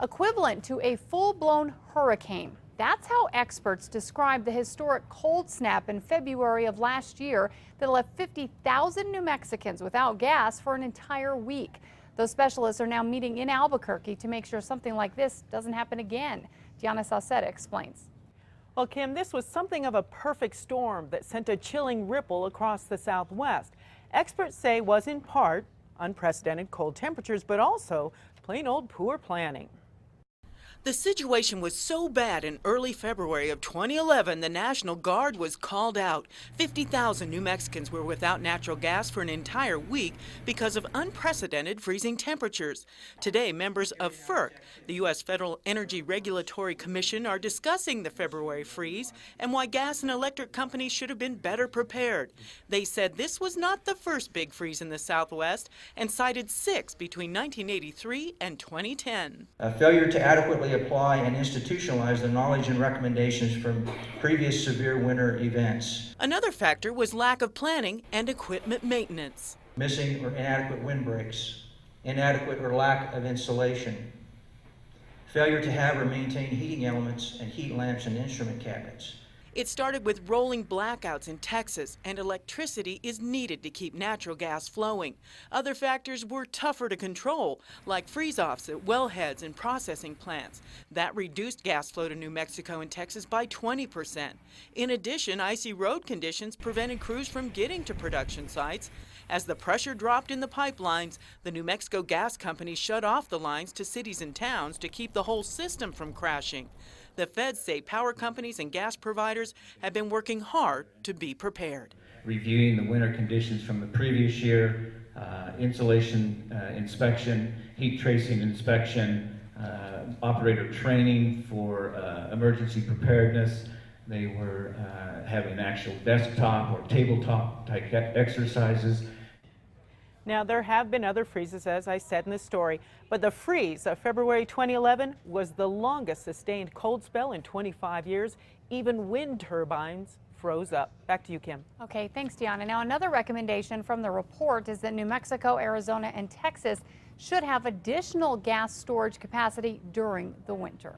equivalent to a full-blown hurricane. That's how experts describe the historic cold snap in February of last year that left 50,000 New Mexicans without gas for an entire week. Those specialists are now meeting in Albuquerque to make sure something like this doesn't happen again. Diana Sauceda explains. Well, Kim, this was something of a perfect storm that sent a chilling ripple across the Southwest. Experts say was in part unprecedented cold temperatures, but also plain old poor planning. The situation was so bad in early February of 2011, the National Guard was called out. 50,000 New Mexicans were without natural gas for an entire week because of unprecedented freezing temperatures. Today, members of FERC, the U.S. Federal Energy Regulatory Commission, are discussing the February freeze and why gas and electric companies should have been better prepared. They said this was not the first big freeze in the Southwest and cited 6 between 1983 and 2010. A failure to adequately apply and institutionalize the knowledge and recommendations from previous severe winter events. Another factor was lack of planning and equipment maintenance. Missing or inadequate windbreaks, inadequate or lack of insulation, failure to have or maintain heating elements and heat lamps and instrument cabinets. It started with rolling blackouts in Texas, and electricity is needed to keep natural gas flowing. Other factors were tougher to control, like freeze-offs at wellheads and processing plants. That reduced gas flow to New Mexico and Texas by 20%. In addition, icy road conditions prevented crews from getting to production sites. As the pressure dropped in the pipelines, the New Mexico Gas Company shut off the lines to cities and towns to keep the whole system from crashing. The feds say power companies and gas providers have been working hard to be prepared. Reviewing the winter conditions from the previous year, insulation inspection, heat tracing inspection, operator training for emergency preparedness. They were having actual desktop or tabletop type exercises. Now, there have been other freezes, as I said in the story, but the freeze of February 2011 was the longest sustained cold spell in 25 years. Even wind turbines froze up. Back to you, Kim. Okay, thanks, Diana. Now, another recommendation from the report is that New Mexico, Arizona, and Texas should have additional gas storage capacity during the winter.